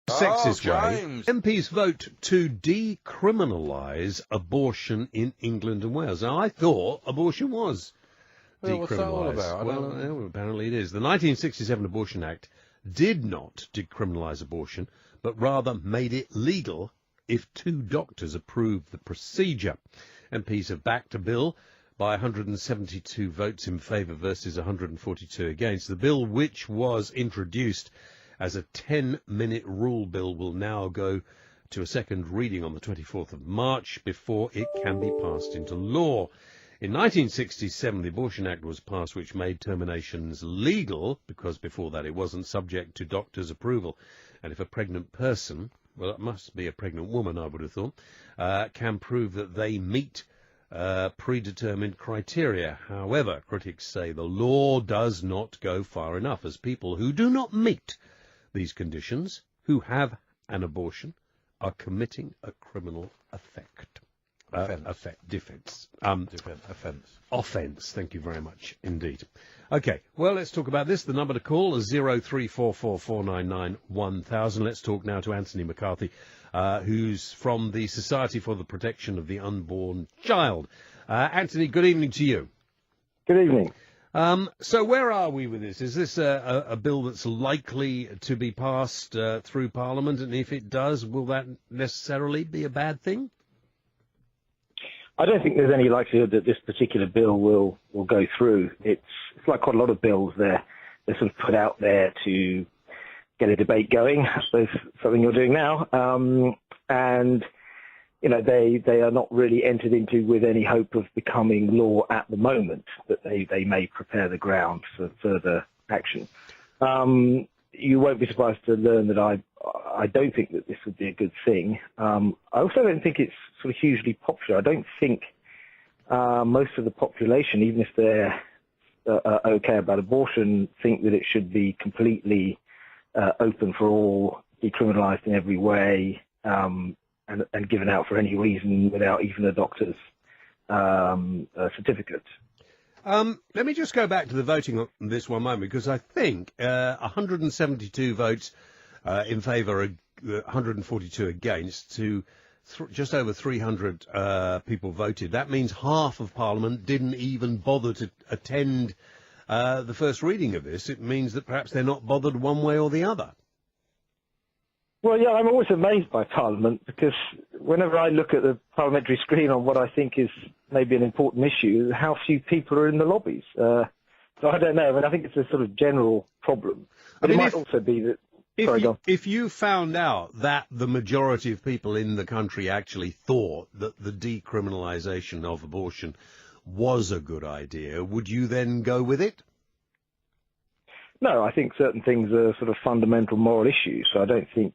Sexist James. way. MPs vote to decriminalise abortion in England and Wales. Now, I thought abortion was Well, what's that all decriminalised. about? Well, apparently it is. The 1967 Abortion Act did not decriminalise abortion, but rather made it legal if two doctors approved the procedure. MPs have backed a bill by 172 votes in favour versus 142 against. The bill, which was introduced as a 10-minute rule bill, will now go to a second reading on the 24th of March before it can be passed into law. In 1967, the Abortion Act was passed, which made terminations legal, because before that it wasn't, subject to doctor's approval. And if a pregnant person, well, it must be a pregnant woman, I would have thought, can prove that they meet predetermined criteria. However, critics say the law does not go far enough, as people who do not meet these conditions, who have an abortion, are committing a criminal offence. Offence. Thank you very much indeed. Okay, well, let's talk about this. The number to call is 03444991000. Let's talk now to Anthony McCarthy, who's from the Society for the Protection of the Unborn Child. Anthony, good evening to you. Good evening. So where are we with this? Is this a bill that's likely to be passed through Parliament? And if it does, will that necessarily be a bad thing? I don't think there's any likelihood that this particular bill will go through. It's like quite a lot of bills. They're sort of put out there to get a debate going. I suppose something you're doing now. And you know, they are not really entered into with any hope of becoming law at the moment, but they may prepare the ground for further action. You won't be surprised to learn that I don't think that this would be a good thing. I also don't think it's sort of hugely popular. I don't think most of the population, even if they're okay about abortion, think that it should be completely open for all, decriminalised in every way, and given out for any reason without even a doctor's certificate. Let me just go back to the voting on this one moment, because I think 172 votes in favour, 142 against, to just over 300 people voted. That means half of Parliament didn't even bother to attend the first reading of this. It means that perhaps they're not bothered one way or the other. Well, yeah, I'm always amazed by Parliament, because whenever I look at the parliamentary screen on what I think is maybe an important issue, how few people are in the lobbies. So I don't know. I mean, I think it's a sort of general problem. But it might also be that... If you found out that the majority of people in the country actually thought that the decriminalisation of abortion was a good idea, would you then go with it? No, I think certain things are sort of fundamental moral issues. So I don't think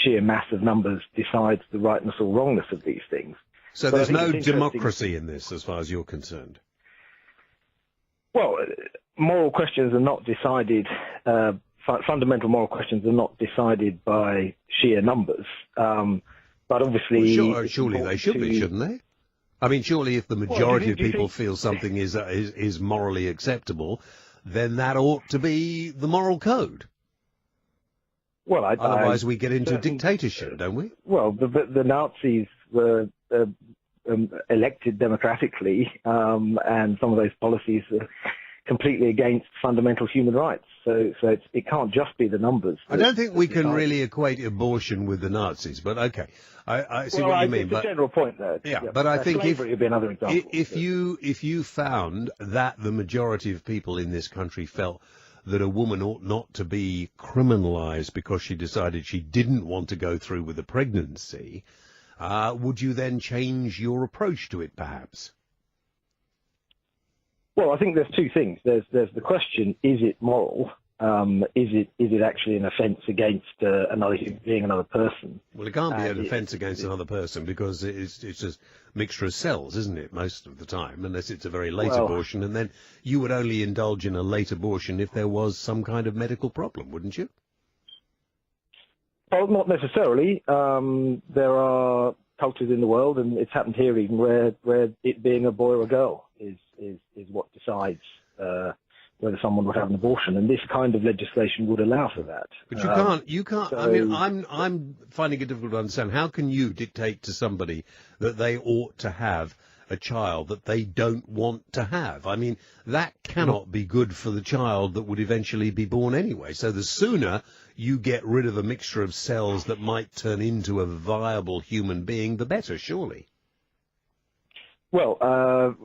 sheer mass of numbers decides the rightness or wrongness of these things. So there's no democracy in this, as far as you're concerned? Well, moral questions are not decided, fundamental moral questions are not decided by sheer numbers. But obviously... Well, surely they should be, shouldn't they? I mean, surely if the majority of people feel something is morally acceptable, then that ought to be the moral code. Well, otherwise we get into dictatorship, don't we? Well, the Nazis were elected democratically, and some of those policies are completely against fundamental human rights. So it can't just be the numbers. I don't think we can really equate abortion with the Nazis, but okay, I see what you mean. It's a general point there. Yeah, but I think slavery would be another example. If you found that the majority of people in this country felt that a woman ought not to be criminalised because she decided she didn't want to go through with a pregnancy, would you then change your approach to it, perhaps? Well, I think there's two things. There's the question: is it moral? Is it actually an offence against another human being, another person? Well, it can't be an offence against another person, because it's just a mixture of cells, isn't it, most of the time, unless it's a very late abortion, and then you would only indulge in a late abortion if there was some kind of medical problem, wouldn't you? Well, not necessarily. There are cultures in the world, and it's happened here even, where it being a boy or a girl is what decides whether someone would have an abortion, and this kind of legislation would allow for that. But you can't. So, I mean, I'm finding it difficult to understand. How can you dictate to somebody that they ought to have a child that they don't want to have? I mean, that cannot be good for the child that would eventually be born anyway. So the sooner you get rid of a mixture of cells that might turn into a viable human being, the better, surely. Well,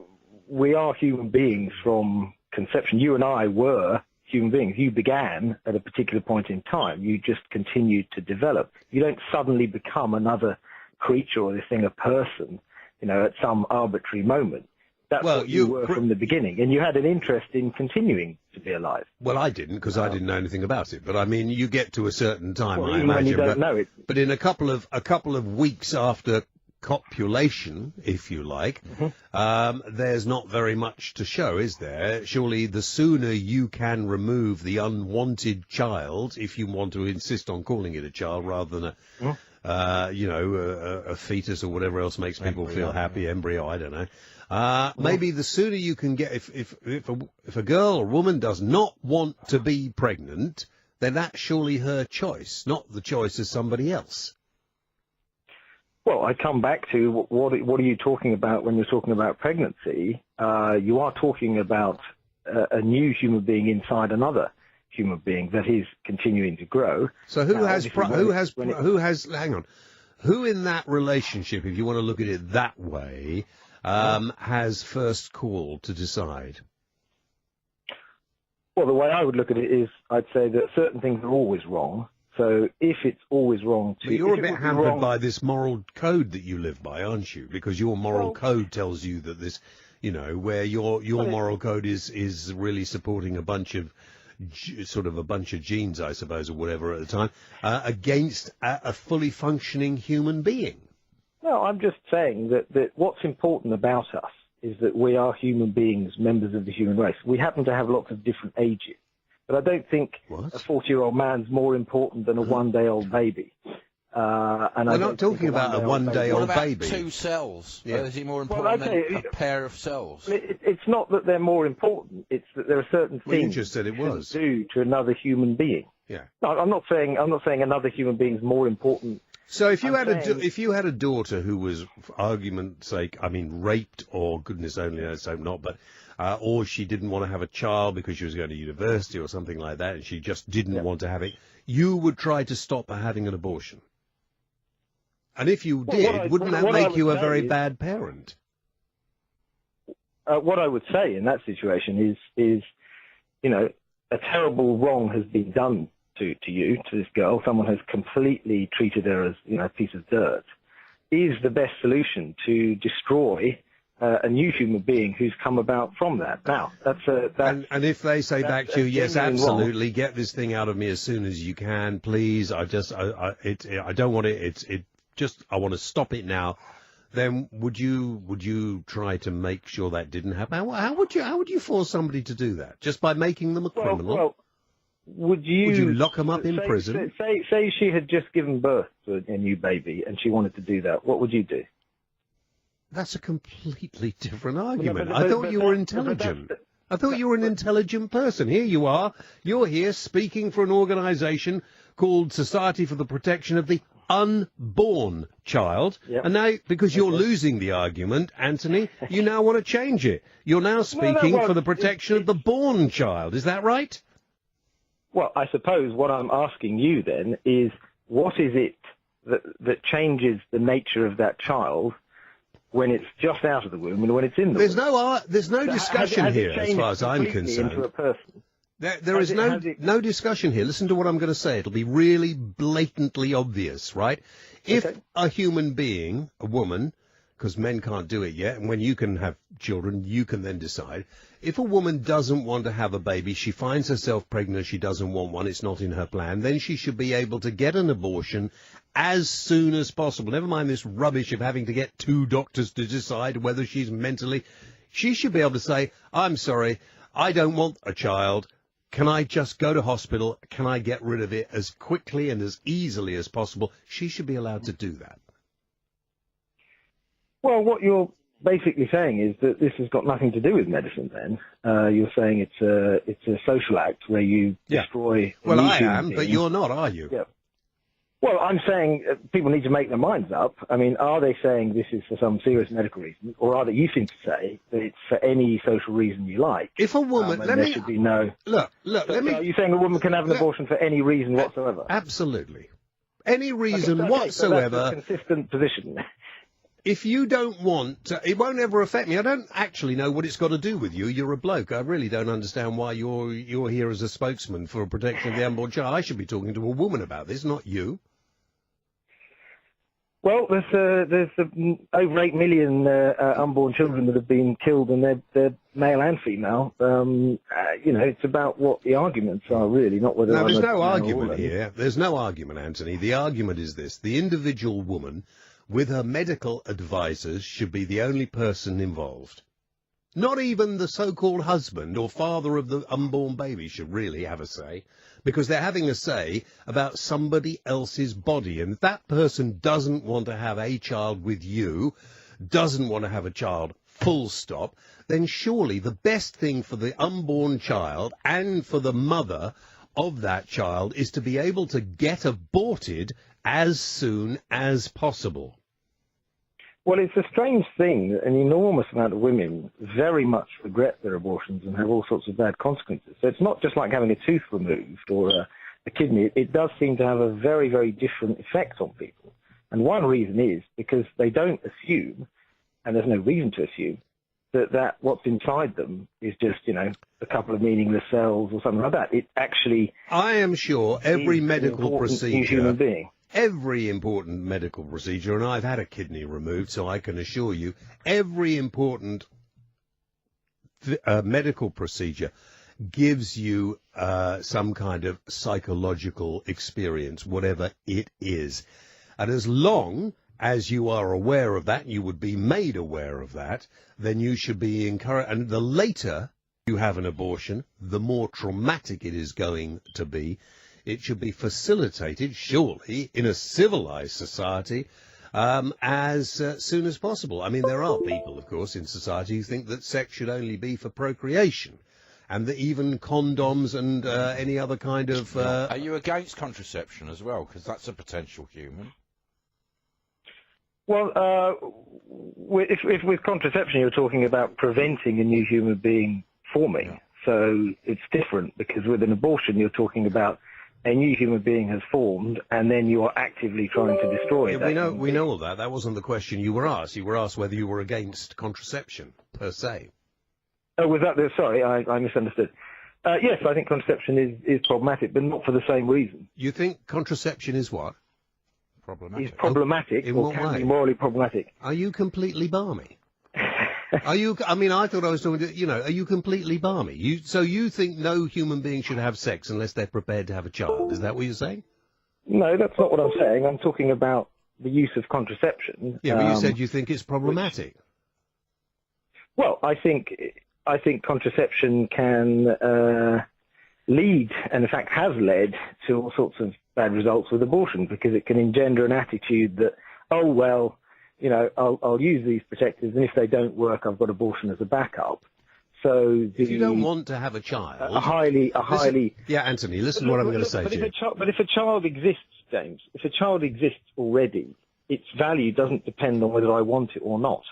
we are human beings from conception. You and I were human beings. You began at a particular point in time. You just continued to develop. You don't suddenly become another creature or this thing, a person, at some arbitrary moment. That's what you were from the beginning, and you had an interest in continuing to be alive. Well, I didn't, because I didn't know anything about it. But I mean, you get to a certain time, I imagine. When you don't know it. But in a couple of weeks after copulation, if you like, there's not very much to show, is there? Surely the sooner you can remove the unwanted child, if you want to insist on calling it a child rather than a fetus or whatever else makes people feel happy, embryo, I don't know. Maybe the sooner you can get, if a girl or woman does not want to be pregnant, then that's surely her choice, not the choice of somebody else. Well, I come back to what are you talking about when you're talking about pregnancy? You are talking about a new human being inside another human being that is continuing to grow. So who in that relationship, if you want to look at it that way, has first call to decide? Well, the way I would look at it is, I'd say that certain things are always wrong. So if it's always wrong to... But you're a bit hampered by this moral code that you live by, aren't you? Because your moral code tells you that this, where your moral code is really supporting a bunch of genes, I suppose, or whatever at the time, against a fully functioning human being. No, I'm just saying that what's important about us is that we are human beings, members of the human race. We happen to have lots of different ages. But I don't think a 40-year-old man's more important than a one-day-old baby. We're not talking about a one-day-old baby. What about 2 cells? Yeah. Is it more important than a pair of cells? It's not that they're more important. It's that there are certain things you just said it was. do to another human being. Yeah. No, I'm not saying another human being is more important. So if you had a daughter who was, for argument's sake, raped, or goodness only knows, hope not, but or she didn't want to have a child because she was going to university or something like that, and she just didn't want to have it, you would try to stop her having an abortion. And if you did, wouldn't that make you a very bad parent? What I would say in that situation is, a terrible wrong has been done to this girl. Someone has completely treated her as, a piece of dirt. Is the best solution to destroy a new human being who's come about from that? Now, and if they say back to you, yes, absolutely, get this thing out of me as soon as you can, please. I don't want it. I want to stop it now. Then would you try to make sure that didn't happen? How would you force somebody to do that? Just by making them a criminal? Well, would you lock them up in prison? Say she had just given birth to a new baby and she wanted to do that. What would you do? That's a completely different argument. I thought you were intelligent. I thought you were an intelligent person. Here you are. You're here speaking for an organisation called Society for the Protection of the Unborn Child. Yep. And now, because you're losing the argument, Anthony, you now want to change it. You're now speaking for the protection of the born child. Is that right? Well, I suppose what I'm asking you then is, what is it that changes the nature of that child when it's just out of the womb and when it's in the womb? There's no discussion here, as far as I'm concerned. Into a person? There is no discussion here. Listen to what I'm going to say. It'll be really blatantly obvious, right? If a human being, a woman, because men can't do it yet, and when you can have children, you can then decide. If a woman doesn't want to have a baby, she finds herself pregnant, she doesn't want one, it's not in her plan, then she should be able to get an abortion as soon as possible. Never mind this rubbish of having to get 2 doctors to decide whether she's mentally... She should be able to say, I'm sorry, I don't want a child. Can I just go to hospital? Can I get rid of it as quickly and as easily as possible? She should be allowed to do that. Well, what you're basically saying is that this has got nothing to do with medicine. Then you're saying it's a social act where you destroy. Well, I am, but you're not, are you? Yeah. Well, I'm saying people need to make their minds up. I mean, are they saying this is for some serious medical reason, or are they, you seem to say that it's for any social reason you like? If a woman, there should be no. Look. Are you saying a woman can have an abortion for any reason whatsoever? Absolutely, any reason okay, whatsoever. So that's a consistent position. If you don't want, it won't ever affect me. I don't actually know what it's got to do with you. You're a bloke. I really don't understand why you're here as a spokesman for protection of the unborn child. I should be talking to a woman about this, not you. Well, there's over 8 million unborn children that have been killed, and they're male and female. It's about what the arguments are, really, not whether. No, there's no argument here. There's no argument, Anthony. The argument is this: the individual woman, with her medical advisors, should be the only person involved. Not even the so-called husband or father of the unborn baby should really have a say, because they're having a say about somebody else's body. And if that person doesn't want to have a child with you, doesn't want to have a child, full stop, then surely the best thing for the unborn child and for the mother of that child is to be able to get aborted as soon as possible. Well, it's a strange thing that an enormous amount of women very much regret their abortions and have all sorts of bad consequences. So it's not just like having a tooth removed or a kidney. It does seem to have a very, very different effect on people. And one reason is because they don't assume, and there's no reason to assume, that what's inside them is just, a couple of meaningless cells or something like that. It actually... I am sure every medical procedure... human being. Every important medical procedure, and I've had a kidney removed, so I can assure you, every important medical procedure gives you some kind of psychological experience, whatever it is. And as long as you are aware of that, you would be made aware of that, then you should be encouraged. And the later you have an abortion, the more traumatic it is going to be. It should be facilitated, surely, in a civilized society as soon as possible. I mean, there are people, of course, in society who think that sex should only be for procreation, and that even condoms and any other kind of... Are you against contraception as well? Because that's a potential human. Well, if with contraception you're talking about preventing a new human being forming, so it's different, because with an abortion you're talking about a new human being has formed, and then you are actively trying to destroy it. We know all that. That wasn't the question you were asked. You were asked whether you were against contraception, per se. Oh, was that the... Sorry, I misunderstood. Yes, I think contraception is problematic, but not for the same reason. You think contraception is what? Problematic. Is problematic, or can be morally problematic. Are you completely balmy? Are you? I mean, I thought I was talking to, are you completely balmy? So you think no human being should have sex unless they're prepared to have a child? Is that what you're saying? No, that's not what I'm saying. I'm talking about the use of contraception. Yeah, but you said you think it's problematic. Well, I think contraception can lead, and in fact has led, to all sorts of bad results with abortion, because it can engender an attitude that, oh, well, I'll use these protectors, and if they don't work, I've got abortion as a backup. So if you don't want to have a child, yeah, Anthony, listen to what I'm going to say to you. But if a child exists, James, if a child exists already, its value doesn't depend on whether I want it or not.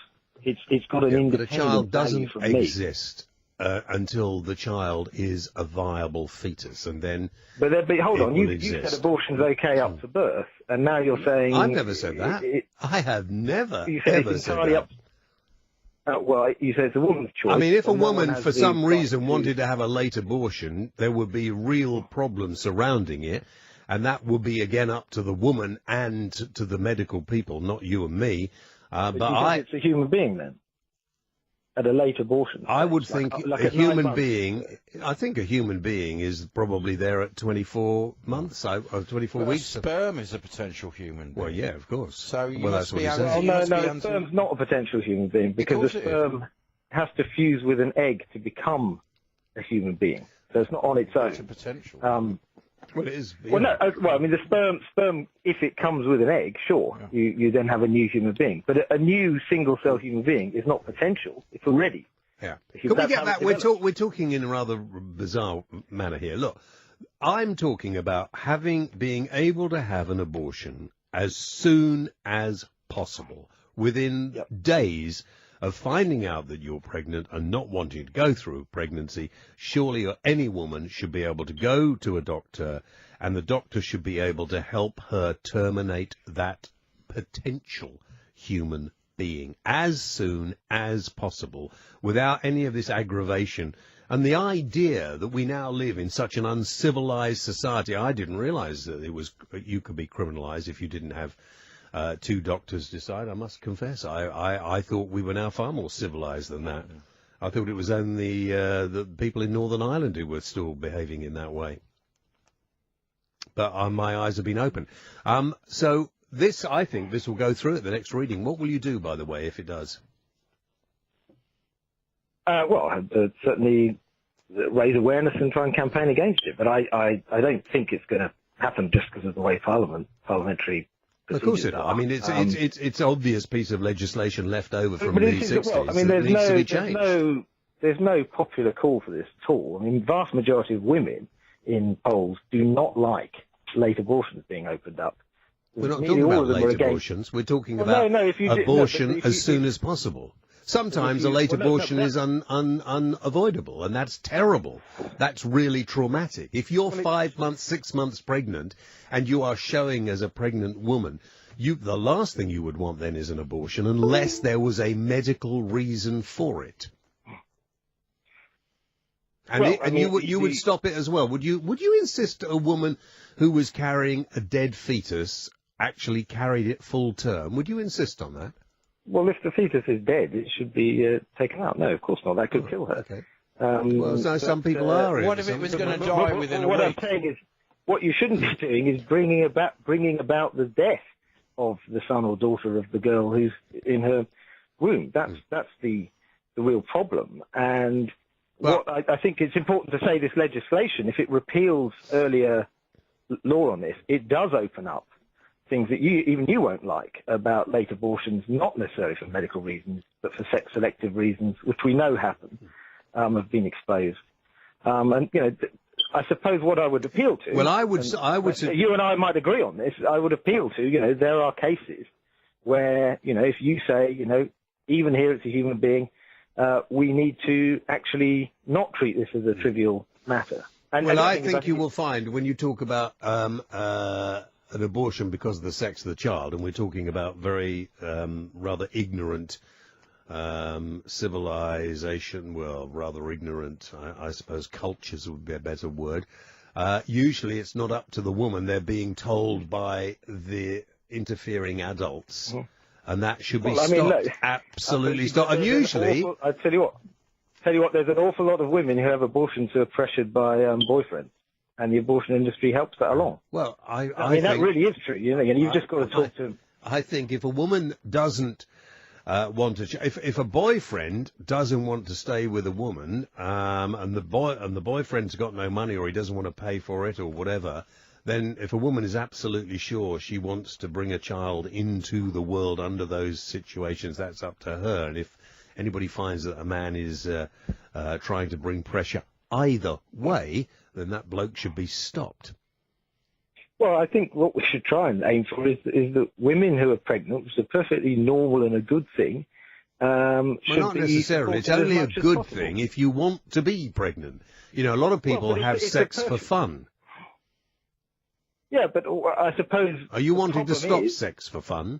It's got an independent value. But a child doesn't from me. exist until the child is a viable fetus, and then. But hold on, you said abortion's okay up to birth, and now you're saying. I've never said that. I have never you said ever said that. Well, you said it's a woman's choice. I mean, if a woman, for some reason, wanted to have a late abortion, there would be real problems surrounding it, and that would be again up to the woman and to the medical people, not you and me. But it's a human being then. At a late abortion. I would think a human being. I think a human being is probably there at 24 months, or 24 weeks. Sperm is a potential human being. Well, yeah, of course. So you that's what he says. Oh, no, sperm's not a potential human being, because the sperm has to fuse with an egg to become a human being. So it's not on its own. It's a potential. Well, it is. Well, no. Well, I mean, the sperm, if it comes with an egg, sure, Yeah. you then have a new human being. But a new single-cell human being is not potential; it's already. Yeah. Because Can we that's get how that? it We're talking in a rather bizarre manner here. Look, I'm talking about being able to have an abortion as soon as possible, within Yep. days of finding out that you're pregnant and not wanting to go through pregnancy. Surely any woman should be able to go to a doctor, and the doctor should be able to help her terminate that potential human being as soon as possible, without any of this aggravation. And the idea that we now live in such an uncivilized society, I didn't realize that you could be criminalized if you didn't have two doctors decide. I must confess, I thought we were now far more civilized than that. I thought it was only the people in Northern Ireland who were still behaving in that way. But my eyes have been opened. So I think this will go through at the next reading. What will you do, by the way, if it does? Well, certainly raise awareness and try and campaign against it. But I don't think it's going to happen just because of the way parliamentary. Of course it will. I mean, it's obvious piece of legislation left over from the 60s. Well, I mean, that needs to be changed. There's no popular call for this at all. I mean, the vast majority of women in polls do not like late abortions being opened up. We're not talking about late abortions. We're talking about abortion as soon as possible. Sometimes a late abortion is unavoidable, and that's terrible. That's really traumatic. If you're 5 months, 6 months pregnant, and you are showing as a pregnant woman, the last thing you would want then is an abortion, unless there was a medical reason for it. And you would stop it as well. Would you insist a woman who was carrying a dead fetus actually carried it full term? Would you insist on that? Well, if the fetus is dead, it should be taken out. No, of course not. That could kill her. Okay. Well, so some people are. What if it was going to die within a week? What I'm saying is, what you shouldn't be doing is bringing about the death of the son or daughter of the girl who's in her womb. That's the real problem. And I think it's important to say, this legislation, if it repeals earlier law on this, it does open up things that even you won't like about late abortions, not necessarily for medical reasons, but for sex-selective reasons, which we know happen, have been exposed. And, I suppose what I would appeal to... Well, I would say... You and I might agree on this. I would appeal to, there are cases where, if you say, even here it's a human being, we need to actually not treat this as a trivial matter. I think you will find, when you talk about... an abortion because of the sex of the child, and we're talking about very rather ignorant civilization, well, rather ignorant, I suppose cultures would be a better word. Usually it's not up to the woman. They're being told by the interfering adults, and that should be stopped. Absolutely stopped. And usually... I tell you what, there's an awful lot of women who have abortions who are pressured by boyfriends. And the abortion industry helps that along. Well, I mean, think, that really is true. And you've just got to talk to them. I think if a woman doesn't want to, if a boyfriend doesn't want to stay with a woman, and the boyfriend's got no money, or he doesn't want to pay for it, or whatever, then if a woman is absolutely sure she wants to bring a child into the world under those situations, that's up to her. And if anybody finds that a man is trying to bring pressure either way, then that bloke should be stopped. Well, I think what we should try and aim for is that women who are pregnant, which is a perfectly normal and a good thing, well, not necessarily. It's only a good thing if you want to be pregnant. A lot of people have sex for fun. Yeah, but I suppose... Are you wanting to stop sex for fun?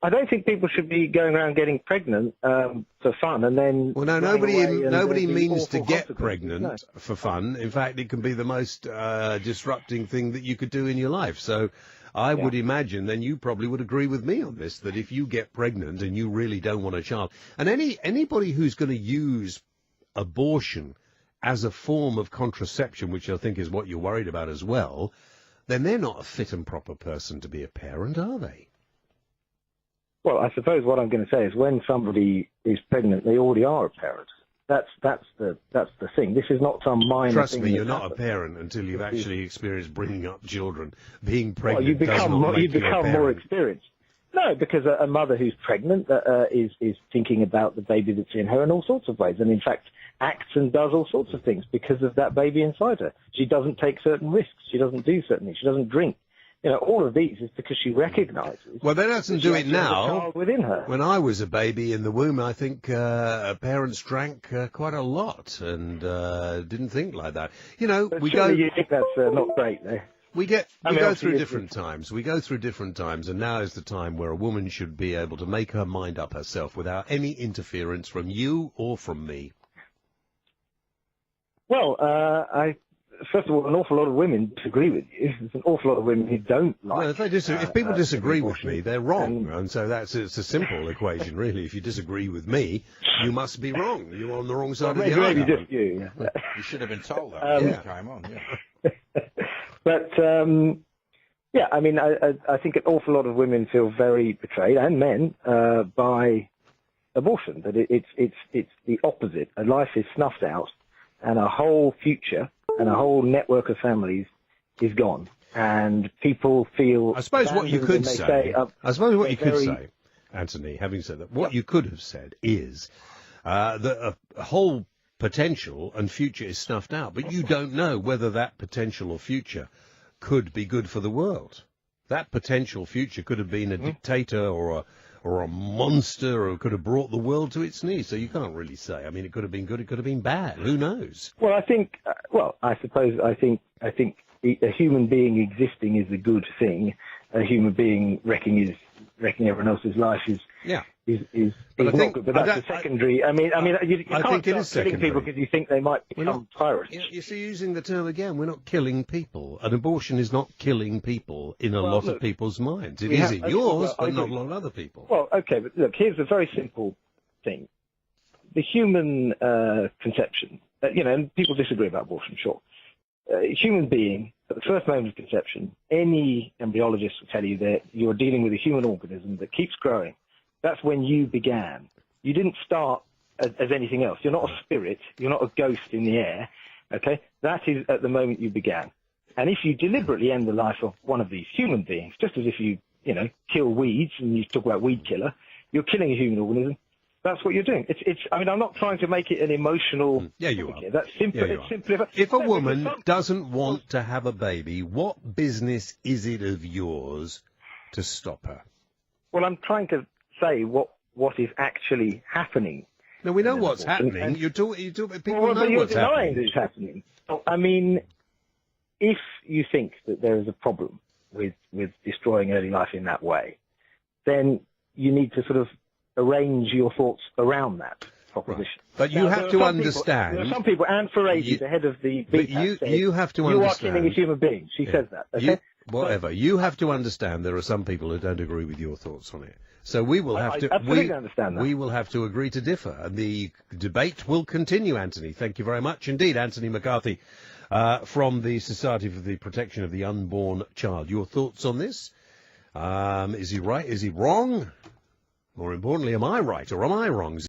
I don't think people should be going around getting pregnant for fun and then... Well, no, nobody means to get pregnant for fun. In fact, it can be the most disrupting thing that you could do in your life. So I would imagine then you probably would agree with me on this, that if you get pregnant and you really don't want a child... And anybody who's going to use abortion as a form of contraception, which I think is what you're worried about as well, then they're not a fit and proper person to be a parent, are they? Well, I suppose what I'm going to say is when somebody is pregnant, they already are a parent. That's the thing. This is not some minor Trust thing. me, you're that not a happens. parent until you've actually experienced bringing up children. Being Well, pregnant you does become not more, make you a more parent. experienced. No, because a mother who's pregnant is thinking about the baby that's in her in all sorts of ways, and in fact acts and does all sorts of things because of that baby inside her. She doesn't take certain risks. She doesn't do certain things. She doesn't drink. You know, all of these is because she recognises. Well, they doesn't do it She has a now. child within her. When I was a baby in the womb, I think parents drank quite a lot and didn't think like that. You know, But we surely go. you think that's not great, though. We I mean, go obviously through it's- different times. We go through different times, and now is the time where a woman should be able to make her mind up herself without any interference from you or from me. Well, first of all, an awful lot of women disagree with you. There's an awful lot of women who don't like. Well, if people disagree with abortion. me, they're wrong, And- and so it's a simple equation, really. If you disagree with me, you must be wrong. You're on the wrong side of the Maybe argument. just you. Yeah. You should have been told that when you came on. Yeah. But yeah, I mean, I think an awful lot of women feel very betrayed, and men, by abortion. That it's the opposite. A life is snuffed out, and a whole future and a whole network of families is gone. And people feel. I suppose what you could abandoned, and they say, I suppose what you could very- say, Anthony, having said that, what you could have said is that a whole potential and future is snuffed out, but you don't know whether that potential or future could be good for the world. That potential future could have been a dictator or a monster, or could have brought the world to its knees. So you can't really say. I mean, it could have been good, it could have been bad. Who knows? Well, I think. I suppose. I think a human being existing is a good thing. A human being wrecking everyone else's life is Yeah. is But I not think- good. But that's a secondary. I mean, you I can't think it start is killing secondary. people because you think they might We're become not- pirates. You see, using the term again, we're not killing people. An abortion is not killing people in a lot of look, people's minds. It we is have- in okay, yours, well, I but not a agree. lot of other people. Well, okay, but look, here's a very simple thing. The human conception, and people disagree about abortion, sure. Human being, at the first moment of conception, any embryologist will tell you that you're dealing with a human organism that keeps growing. That's when you began. You didn't start as anything else. You're not a spirit. You're not a ghost in the air. Okay? That is at the moment you began. And if you deliberately end the life of one of these human beings, just as if you kill weeds, and you talk about weed killer, you're killing a human organism. That's what you're doing. I mean, I'm not trying to make it an emotional. Yeah, you are. That's simple. Yeah, you it's are. simply. If a woman doesn't want to have a baby, what business is it of yours to stop her? Well, I'm trying to say what is actually happening. Now, we know what's abortion, happening. and- You talk, people But know you're what's denying that happening. it's happening. I mean, if you think that there is a problem with destroying early life in that way, then you need to sort of arrange your thoughts around that proposition. But you Now, have there are to some understand. People, there are some people, Anne Ferrari, the head of the But BPAC, said, you have to you understand. are killing a human being. She says that. Okay? Whatever. You have to understand there are some people who don't agree with your thoughts on it. So we will have I to. absolutely understand that. We will have to agree to differ, and the debate will continue. Anthony, thank you very much indeed, Anthony McCarthy, from the Society for the Protection of the Unborn Child. Your thoughts on this? Is he right? Is he wrong? More importantly, am I right or am I wrong?